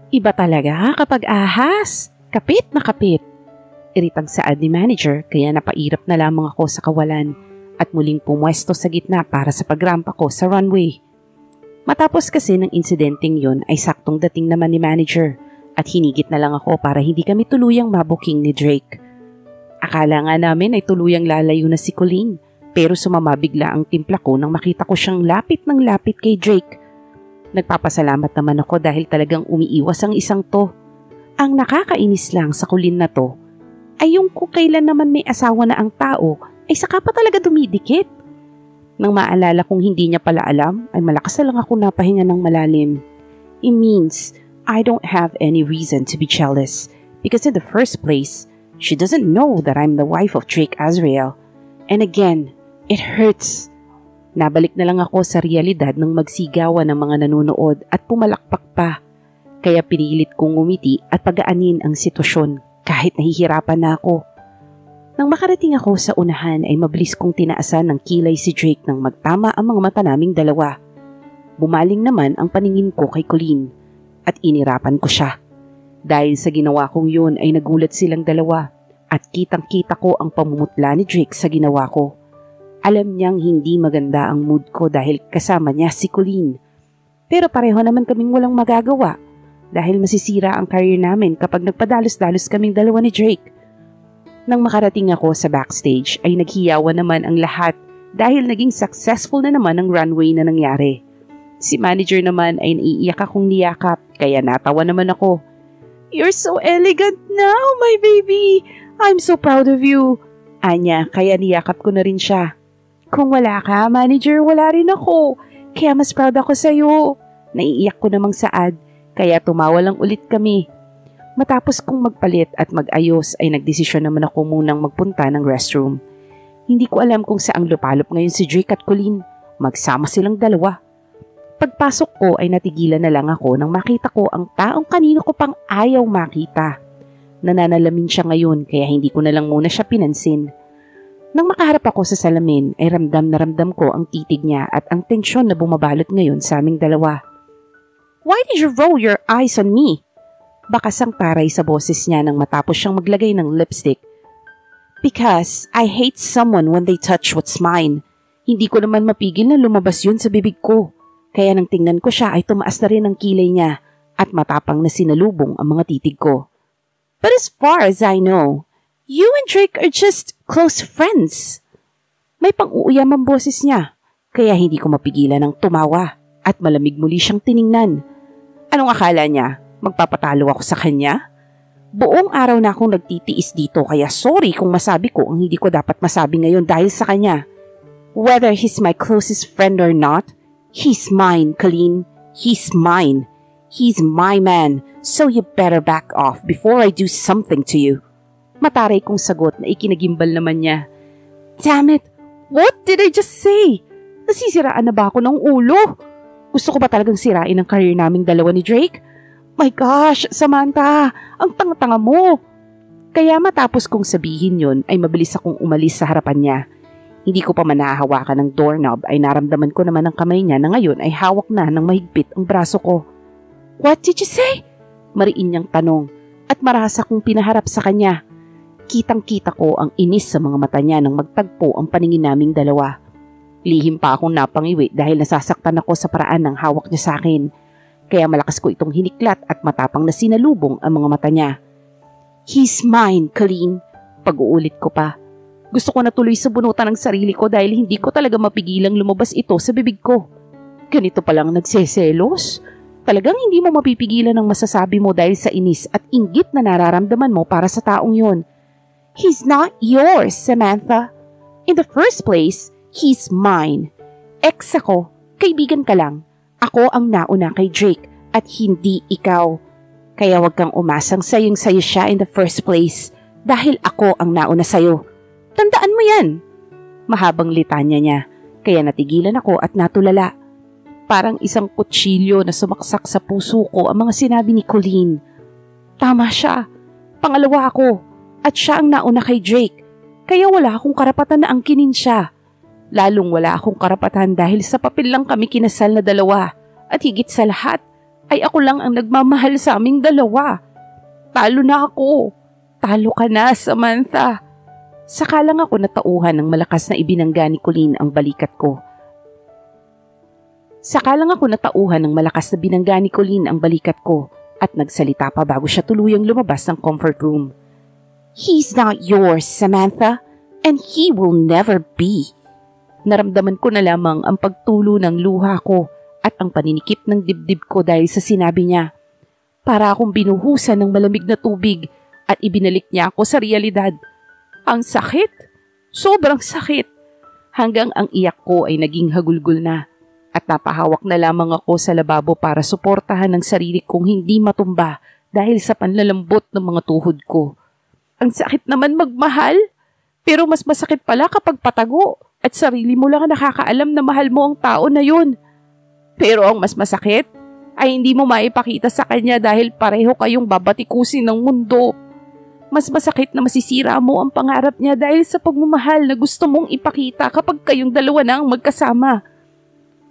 Iba talaga kapag ahas. Kapit na kapit. Iritang saad ni manager kaya napairap na lamang ako sa kawalan at muling pumwesto sa gitna para sa pagrampa ko sa runway. Matapos kasi ng insidenteng yun ay saktong dating naman ni manager at hinigit na lang ako para hindi kami tuluyang mabuking ni Drake. Akala nga namin ay tuluyang lalayo na si Colleen pero sumama bigla ang timpla ko nang makita ko siyang lapit ng lapit kay Drake. Nagpapasalamat naman ako dahil talagang umiiwas ang isang to. Ang nakakainis lang sa Colleen na to ay yung kung kailan naman may asawa na ang tao ay saka pa talaga dumidikit. Nang maalala kong hindi niya pala alam ay malakas na lang ako napahinga ng malalim. It means I don't have any reason to be jealous because in the first place, she doesn't know that I'm the wife of Drake Azrael. And again, it hurts. Nabalik na lang ako sa realidad ng magsigawan ng mga nanonood at pumalakpak pa. Kaya pinilit kong ngumiti at pagaanin ang sitwasyon kahit nahihirapan na ako. Nang makarating ako sa unahan ay mabilis kong tinaasan ng kilay si Drake nang magtama ang mga mata naming dalawa. Bumaling naman ang paningin ko kay Colleen at inirapan ko siya. Dahil sa ginawa kong yun ay nagulat silang dalawa at kitang-kita ko ang pamumutla ni Drake sa ginawa ko. Alam niyang hindi maganda ang mood ko dahil kasama niya si Colleen. Pero pareho naman kaming walang magagawa dahil masisira ang career namin kapag nagpadalos-dalos kaming dalawa ni Drake. Nang makarating ako sa backstage ay naghiyawan naman ang lahat dahil naging successful na naman ang runway na nangyari. Si manager naman ay naiiyak akong niyakap kaya natawa naman ako. "You're so elegant now, my baby. I'm so proud of you." Anya, kaya niyakap ko na rin siya. "Kung wala ka, manager, wala rin ako. Kaya mas proud ako sa'yo." Naiiyak ko namang saad, kaya tumawa lang ulit kami. Matapos kong magpalit at mag-ayos ay nagdesisyon naman ako munang magpunta ng restroom. Hindi ko alam kung saang lupalop ngayon si Drake at Colleen. Magsama silang dalawa. Pagpasok ko ay natigilan na lang ako nang makita ko ang taong kanino ko pang ayaw makita. Nananalamin siya ngayon kaya hindi ko na lang muna siya pinansin. Nang makaharap ako sa salamin ay ramdam na ramdam ko ang titig niya at ang tensyon na bumabalot ngayon sa aming dalawa. "Why did you roll your eyes on me?" Bakas ang taray sa boses niya nang matapos siyang maglagay ng lipstick. "Because I hate someone when they touch what's mine." Hindi ko naman mapigil na lumabas yun sa bibig ko. Kaya nang tingnan ko siya ay tumaas na rin ang kilay niya at matapang na sinalubong ang mga titig ko. "But as far as I know, you and Drake are just close friends." May pang-uuyam ang boses niya, kaya hindi ko mapigilan ng tumawa at malamig muli siyang tiningnan. Anong akala niya? Magpapatalo ako sa kanya? Buong araw na akong nagtitiis dito kaya sorry kung masabi ko ang hindi ko dapat masabi ngayon dahil sa kanya. Whether he's my closest friend or not, he's mine, Colleen. He's mine. He's my man, so you better back off before I do something to you. Mataray kong sagot na ikinagimbal naman niya. Damn it! What did I just say? Nasisiraan na ba ako ng ulo? Gusto ko ba talagang sirain ang career naming dalawa ni Drake? My gosh, Samantha, ang tanga-tanga mo. Kaya matapos kong sabihin yon ay mabilis akong umalis sa harapan niya. Hindi ko pa manahawakan ng doorknob ay naramdaman ko naman ang kamay niya na ngayon ay hawak na ng mahigpit ang braso ko. What did you say? Mariin niyang tanong at marasa kong pinaharap sa kanya. Kitang-kita ko ang inis sa mga mata niya nang magtagpo ang paningin naming dalawa. Lihim pa akong napangiwi dahil nasasaktan ako sa paraan ng hawak niya sa akin. Kaya malakas ko itong hiniklat at matapang na sinalubong ang mga mata niya. He's mine, Colleen. Pag-uulit ko pa. Gusto ko na tuloy sa bunutan ng sarili ko dahil hindi ko talaga mapigilang lumabas ito sa bibig ko. Ganito palang nagseselos? Talagang hindi mo mapipigilan ang masasabi mo dahil sa inis at inggit na nararamdaman mo para sa taong yon. He's not yours, Samantha. In the first place, he's mine. Ex ako, kaibigan ka lang. Ako ang nauna kay Drake at hindi ikaw. Kaya wag kang umasang sayong-sayo siya in the first place dahil ako ang nauna sayo. Tandaan mo yan. Mahabang litanya niya, kaya natigilan ako at natulala. Parang isang kutsilyo na sumaksak sa puso ko ang mga sinabi ni Colleen. Tama siya. Pangalawa ako at siya ang nauna kay Drake. Kaya wala akong karapatan na angkinin siya. Lalong wala akong karapatan dahil sa papel lang kami kinasal na dalawa. At higit sa lahat, ay ako lang ang nagmamahal sa aming dalawa. Talo na ako. Talo ka na, Samantha. Saka lang ako natauhan ng malakas na ibinangga ni Colleen ang balikat ko. At nagsalita pa bago siya tuluyang lumabas ng comfort room. He's not yours, Samantha, and he will never be. Naramdaman ko na lamang ang pagtulo ng luha ko at ang paninikip ng dibdib ko dahil sa sinabi niya. Para akong binuhusan ng malamig na tubig at ibinalik niya ako sa realidad. Ang sakit! Sobrang sakit! Hanggang ang iyak ko ay naging hagulgol na at napahawak na lamang ako sa lababo para suportahan ang sarili kong hindi matumba dahil sa panlalambot ng mga tuhod ko. Ang sakit naman magmahal, pero mas masakit pala kapag patago at sarili mo lang nakakaalam na mahal mo ang tao na yun. Pero ang mas masakit ay hindi mo maipakita sa kanya dahil pareho kayong babatikusin ng mundo. Mas masakit na masisira mo ang pangarap niya dahil sa pagmamahal na gusto mong ipakita kapag kayong dalawa na ang magkasama.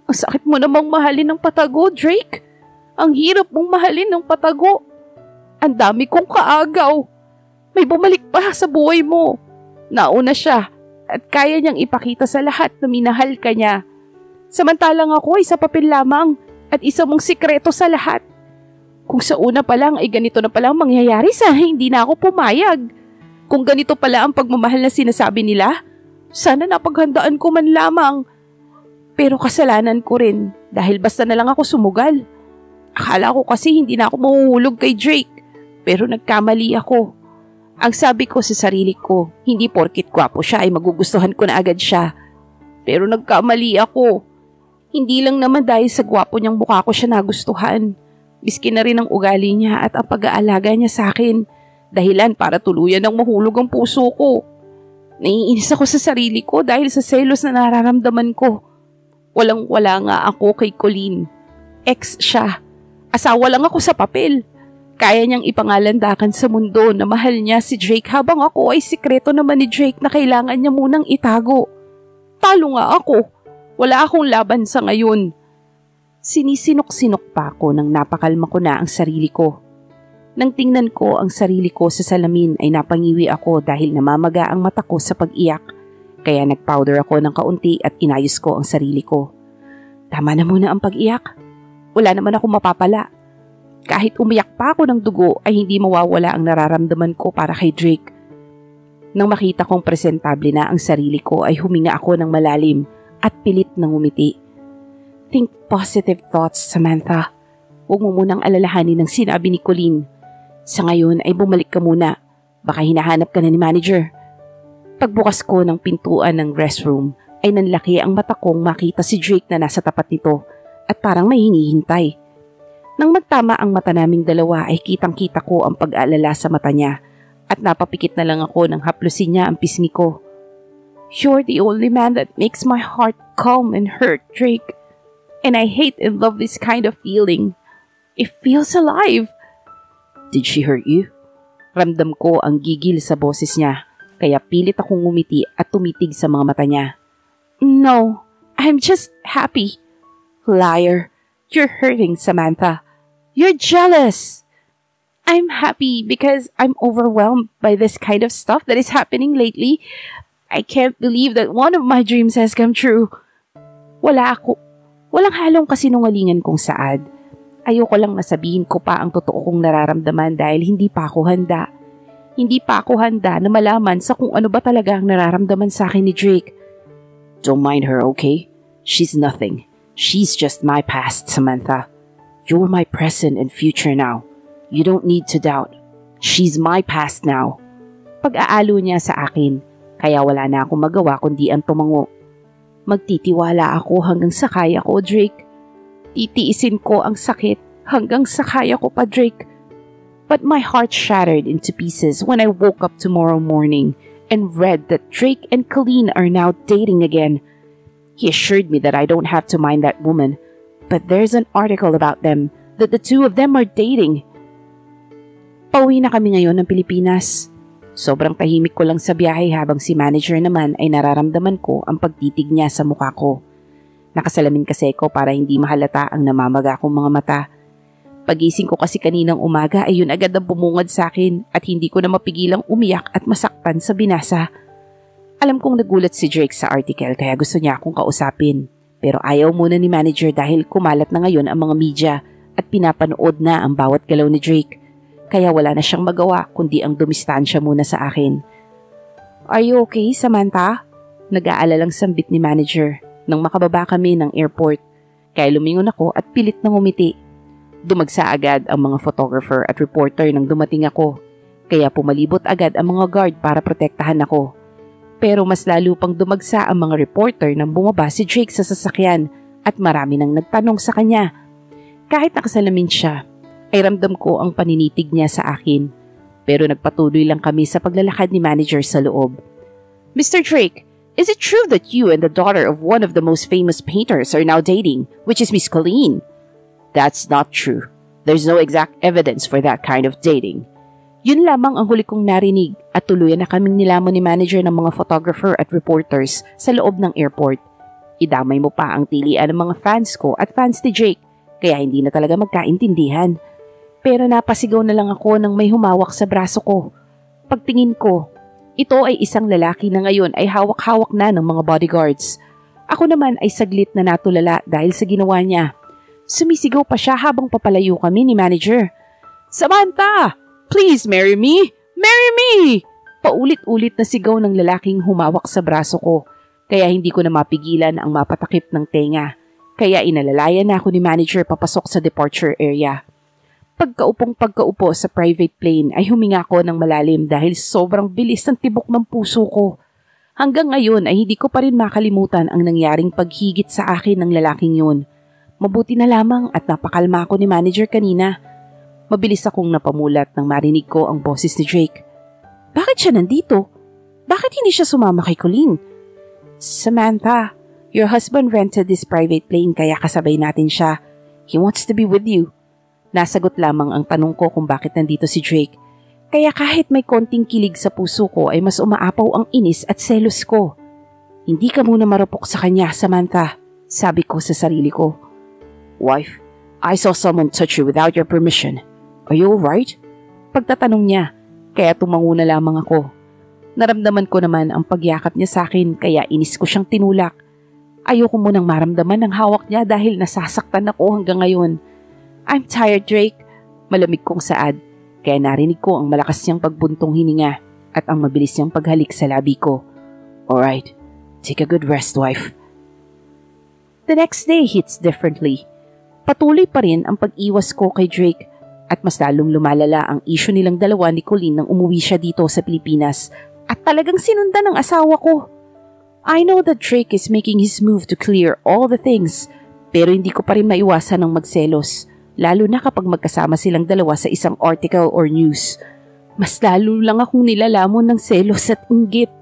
Ang sakit mo namang mahalin ng patago, Drake. Ang hirap mong mahalin ng patago. Ang dami kong kaagaw. May bumalik pa sa buhay mo. Nauna siya at kaya niyang ipakita sa lahat na minahal ka niya. Samantalang ako ay sa papel lamang at isa mong sikreto sa lahat. Kung sa una pa lang ay ganito na palang mangyayari sana hindi na ako pumayag. Kung ganito pala ang pagmamahal na sinasabi nila, sana napaghandaan ko man lamang. Pero kasalanan ko rin dahil basta na lang ako sumugal. Akala ko kasi hindi na ako mahuhulog kay Drake, pero nagkamali ako. Ang sabi ko sa sarili ko, hindi porkit gwapo siya ay magugustuhan ko na agad siya. Pero nagkamali ako. Hindi lang naman dahil sa gwapo niyang mukha ko siya nagustuhan. Miski na rin ang ugali niya at ang pag-aalaga niya sa akin. Dahilan para tuluyan ng mahulog ang puso ko. Naiinis ako sa sarili ko dahil sa selos na nararamdaman ko. Walang-wala nga ako kay Colleen. Ex siya. Asawa lang ako sa papel. Kaya niyang ipangalandakan sa mundo na mahal niya si Drake habang ako ay sikreto naman ni Drake na kailangan niya munang itago. Talo nga ako. Wala akong laban sa ngayon. Sinisinok-sinok pa ako nang napakalma ko na ang sarili ko. Nang tingnan ko ang sarili ko sa salamin ay napangiwi ako dahil namamaga ang mata ko sa pag-iyak. Kaya nag-powder ako ng kaunti at inayos ko ang sarili ko. Tama na muna ang pag-iyak. Wala naman ako mapapala. Kahit umiyak pa ako ng dugo ay hindi mawawala ang nararamdaman ko para kay Drake. Nang makita kong presentable na ang sarili ko ay huminga ako ng malalim at pilit ng umiti. Think positive thoughts, Samantha. Huwag mo munang alalahanin ang sinabi ni Colleen. Sa ngayon ay bumalik ka muna. Baka hinahanap ka na ni manager. Pagbukas ko ng pintuan ng restroom ay nanlaki ang mata kong makita si Drake na nasa tapat nito at parang may hinihintay. Nang magtama ang mata naming dalawa ay kitang-kita ko ang pag-aalala sa mata niya at napapikit na lang ako nang haplusin niya ang pisngi ko. You're the only man that makes my heart calm and hurt, Drake. And I hate and love this kind of feeling. It feels alive. Did she hurt you? Ramdam ko ang gigil sa boses niya. Kaya pilit akong ngumiti at tumitig sa mga mata niya. No, I'm just happy. Liar, you're hurting, Samantha. You're jealous. I'm happy because I'm overwhelmed by this kind of stuff that is happening lately. I can't believe that one of my dreams has come true. Walang halong kasinungalingan kong saad. Ayoko lang nasabihin ko pa ang totoo kong nararamdaman dahil hindi pa ako handa. Hindi pa ako handa na malaman sa kung ano ba talaga ang nararamdaman sa akin ni Drake. Don't mind her, okay? She's nothing. She's just my past, Samantha. You're my present and future now. You don't need to doubt. She's my past now. Pag-aalo niya sa akin, kaya wala na akong magawa kundi ang tumango. Magtitiwala ako hanggang sa kaya ko, Drake. Titiisin ko ang sakit hanggang sa kaya ko pa, Drake. But my heart shattered into pieces when I woke up tomorrow morning and read that Drake and Colleen are now dating again. He assured me that I don't have to mind that woman, but there's an article about them that the two of them are dating. Pauwi na kami ngayon ng Pilipinas. Sobrang tahimik ko lang sa biyahe habang si manager naman ay nararamdaman ko ang pagtitig niya sa mukha ko. Nakasalamin kasi ko para hindi mahalata ang namamaga kong mga mata. Pagising ko kasi kaninang umaga ay yun agad ang bumungad sa akin at hindi ko na mapigilang umiyak at masaktan sa binasa. Alam kong nagulat si Drake sa article kaya gusto niya akong kausapin. Pero ayaw muna ni manager dahil kumalat na ngayon ang mga media at pinapanood na ang bawat galaw ni Drake. Kaya wala na siyang magawa kundi ang dumistansya muna sa akin. "Are you okay, Samantha?" Nag-aalalang sambit ni manager nang makababa kami ng airport. Kaya lumingon ako at pilit na ngumiti. Dumagsa agad ang mga photographer at reporter nang dumating ako. Kaya pumalibot agad ang mga guard para protektahan ako. Pero mas lalo pang dumagsa ang mga reporter nang bumaba si Drake sa sasakyan at marami nang nagtanong sa kanya. Kahit nakasalamin siya, ay ramdam ko ang paninitig niya sa akin. Pero nagpatuloy lang kami sa paglalakad ni manager sa loob. "Mr. Drake, is it true that you and the daughter of one of the most famous painters are now dating, which is Miss Colleen?" "That's not true. There's no exact evidence for that kind of dating." Yun lamang ang huli kong narinig at tuluyan na kaming nilamon ni manager ng mga photographer at reporters sa loob ng airport. Idamay mo pa ang tilian ng mga fans ko at fans ni Drake, kaya hindi na talaga magkaintindihan. Pero napasigaw na lang ako nang may humawak sa braso ko. Pagtingin ko, ito ay isang lalaki na ngayon ay hawak-hawak na ng mga bodyguards. Ako naman ay saglit na natulala dahil sa ginawa niya. Sumisigaw pa siya habang papalayo kami ni manager. "Samantha! Please marry me! Marry me!" Paulit-ulit na sigaw ng lalaking humawak sa braso ko, kaya hindi ko na mapigilan ang mapatakip ng tenga. Kaya inalalayan na ako ni manager papasok sa departure area. Pagkaupo sa private plane ay huminga ko ng malalim dahil sobrang bilis ng tibok ng puso ko. Hanggang ngayon ay hindi ko pa rin makalimutan ang nangyaring paghigit sa akin ng lalaking yun. Mabuti na lamang at napakalma ako ni manager kanina. Mabilis akong napamulat nang marinig ko ang boses ni Drake. "Bakit siya nandito? Bakit hindi siya sumama kay Colleen?" "Samantha, your husband rented this private plane kaya kasabay natin siya. He wants to be with you." Nasagot lamang ang tanong ko kung bakit nandito si Drake. Kaya kahit may konting kilig sa puso ko ay mas umaapaw ang inis at selos ko. "Hindi ka muna marupok sa kanya, Samantha," sabi ko sa sarili ko. "Wife, I saw someone touch you without your permission. Are you alright?" Pagtatanong niya, kaya tumango na lamang ako. Naramdaman ko naman ang pagyakap niya sa akin kaya inis ko siyang tinulak. Ayoko munang maramdaman ang hawak niya dahil nasasaktan ako hanggang ngayon. "I'm tired, Drake." Malamig kong saad, kaya narinig ko ang malakas niyang pagbuntong hininga at ang mabilis niyang paghalik sa labi ko. "Alright, take a good rest, wife." The next day hits differently. Patuloy pa rin ang pag-iwas ko kay Drake at mas lalong lumalala ang issue nilang dalawa ni Colleen nang umuwi siya dito sa Pilipinas at talagang sinundan ng asawa ko. I know that Drake is making his move to clear all the things, pero hindi ko pa rin maiwasan ng magselos, lalo na kapag magkasama silang dalawa sa isang article or news. Mas lalo lang akong nilalamon ng selos at inggit.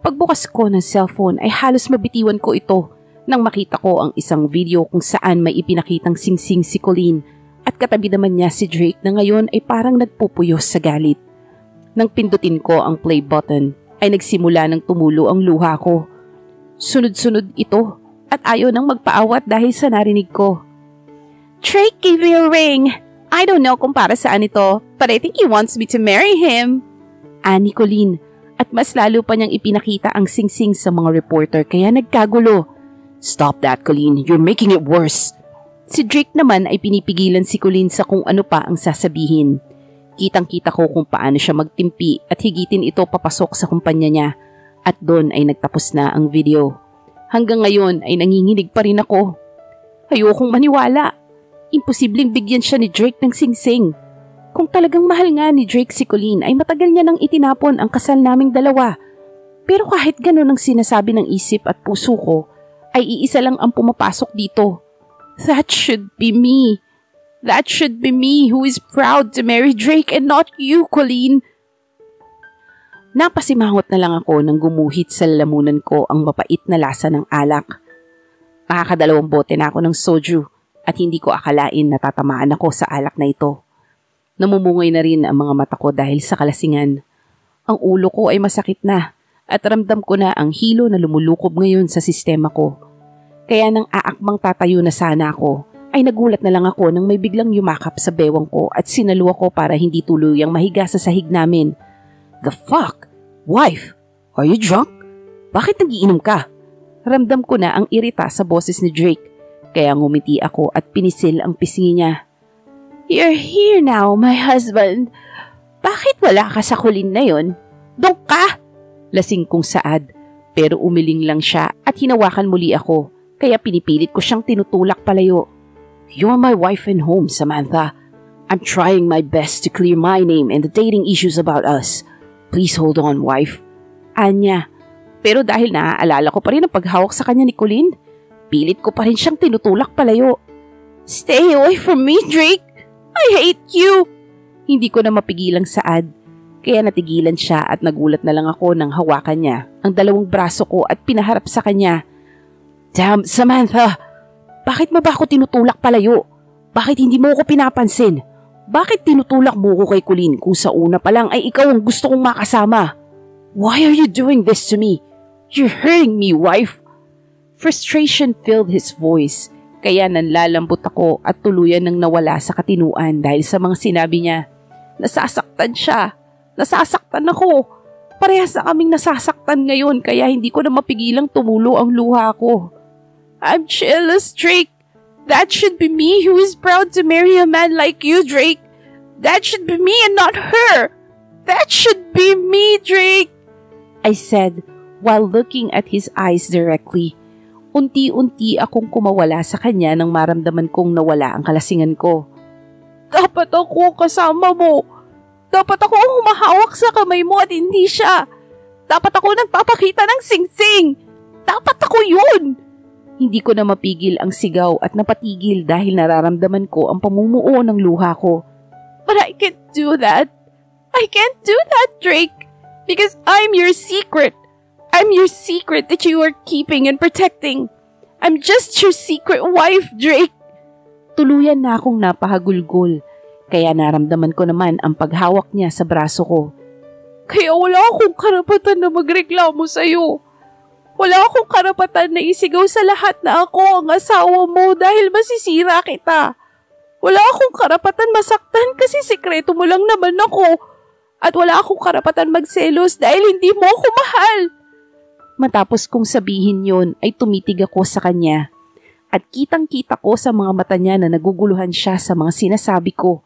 Pagbukas ko ng cellphone ay halos mabitiwan ko ito nang makita ko ang isang video kung saan may ipinakitang singsing si Colleen at katabi naman niya si Drake na ngayon ay parang nagpupuyos sa galit. Nang pindutin ko ang play button ay nagsimula ng tumulo ang luha ko. Sunod-sunod ito at ayaw nang magpaawat dahil sa narinig ko. "Drake gave me a ring. I don't know kung para saan ito, but I think he wants me to marry him." Ani Colleen at mas lalo pa niyang ipinakita ang singsing sa mga reporter kaya nagkagulo. "Stop that, Colleen. You're making it worse." Si Drake naman ay pinipigilan si Colleen sa kung ano pa ang sasabihin. Kitang-kita ko kung paano siya magtimpi at higitin ito papasok sa kumpanya niya at doon ay nagtapos na ang video. Hanggang ngayon ay nanginginig pa rin ako. Ayokong maniwala. Imposibleng bigyan siya ni Drake ng singsing. Kung talagang mahal nga ni Drake si Colleen ay matagal niya nang itinapon ang kasal naming dalawa. Pero kahit ganun ang sinasabi ng isip at puso ko, ay iisa lang ang pumapasok dito. That should be me. That should be me who is proud to marry Drake and not you, Colleen. Napasimangot na lang ako nang gumuhit sa lalamunan ko ang mapait na lasa ng alak. Makakadalawang bote na ako ng soju at hindi ko akalain na tatamaan ako sa alak na ito. Namumungay na rin ang mga mata ko dahil sa kalasingan. Ang ulo ko ay masakit na at ramdam ko na ang hilo na lumulukob ngayon sa sistema ko. Kaya nang aakmang tatayo na sana ako, ay nagulat na lang ako nang may biglang yumakap sa bewang ko at sinalo ako para hindi tuluyang mahiga sa sahig namin. The fuck? Wife, are you drunk? Bakit nagiinom ka? Ramdam ko na ang irita sa boses ni Drake, kaya ngumiti ako at pinisil ang pisngi niya. You're here now, my husband. Bakit wala ka sa kulin na yon? Doon ka! Lasing kong saad, pero umiling lang siya at hinawakan muli ako, kaya pinipilit ko siyang tinutulak palayo. You're my wife and home, Samantha. I'm trying my best to clear my name and the dating issues about us. Please hold on, wife. Anya. Pero dahil naaalala ko pa rin ang paghawak sa kanya ni Colleen, pilit ko pa rin siyang tinutulak palayo. Stay away from me, Drake! I hate you! Hindi ko na mapigilang saad, kaya natigilan siya at nagulat na lang ako nang hawakan niya ang dalawang braso ko at pinaharap sa kanya. Damn, Samantha! Bakit mo ba ako tinutulak palayo? Bakit hindi mo ako pinapansin? Bakit tinutulak mo ko kay Colleen kung sa una pa lang ay ikaw ang gusto kong makasama? Why are you doing this to me? You're hurting me, wife. Frustration filled his voice, kaya nanlalambot ako at tuluyan nang nawala sa katinuan dahil sa mga sinabi niya. Nasasaktan siya. Nasasaktan ako. Parehas na kaming nasasaktan ngayon kaya hindi ko na mapigilang tumulo ang luha ko. I'm jealous, Drake. That should be me who is proud to marry a man like you, Drake. That should be me and not her. That should be me, Drake, I said while looking at his eyes directly. Unti-unti akong kumawala sa kanya nang maramdaman kong nawala ang kalasingan ko. Dapat ako kasama mo. Dapat ako ang humahawak sa kamay mo at hindi siya. Dapat ako nagpapakita ng singsing. Dapat ako yun. Hindi ko na mapigil ang sigaw at napatigil dahil nararamdaman ko ang pamumuo ng luha ko. But I can't do that. I can't do that, Drake. Because I'm your secret. I'm your secret that you are keeping and protecting. I'm just your secret wife, Drake. Tuluyan na akong napahagulgol. Kaya naramdaman ko naman ang paghawak niya sa braso ko. Kaya wala akong karapatan na magreklamo sa'yo. Wala akong karapatan na isigaw sa lahat na ako ang asawa mo dahil masisira kita. Wala akong karapatan masaktan kasi sikreto mo lang naman ako. At wala akong karapatan magselos dahil hindi mo ako mahal. Matapos kong sabihin yon ay tumitig ako sa kanya. At kitang-kita ko sa mga mata niya na naguguluhan siya sa mga sinasabi ko.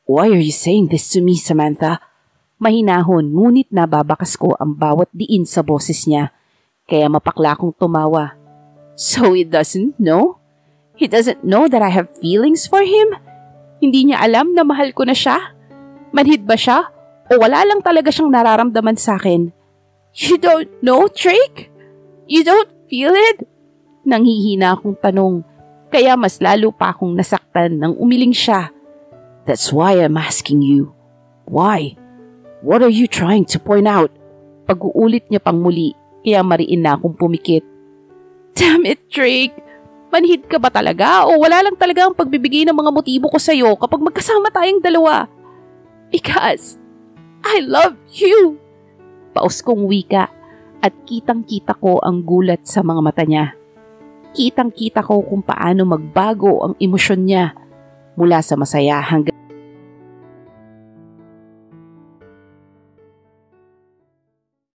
Why are you saying this to me, Samantha? Mahinahon ngunit nababakas ko ang bawat diin sa boses niya. Kaya mapakla akong tumawa. So he doesn't know? He doesn't know that I have feelings for him? Hindi niya alam na mahal ko na siya? Manhid ba siya? O wala lang talaga siyang nararamdaman sa akin? You don't know, Drake? You don't feel it? Nanghihina akong tanong. Kaya mas lalo pa akong nasaktan nang umiling siya. That's why I'm asking you. Why? What are you trying to point out? Pag-uulit niya pang muli. Kaya mariin na akong pumikit. Damn it, Drake! Manhid ka ba talaga o wala lang talaga ang pagbibigay ng mga motibo ko sa'yo kapag magkasama tayong dalawa? Because I love you! Paus kong wika at kitang-kita ko ang gulat sa mga mata niya. Kitang-kita ko kung paano magbago ang emosyon niya mula sa masaya hanggang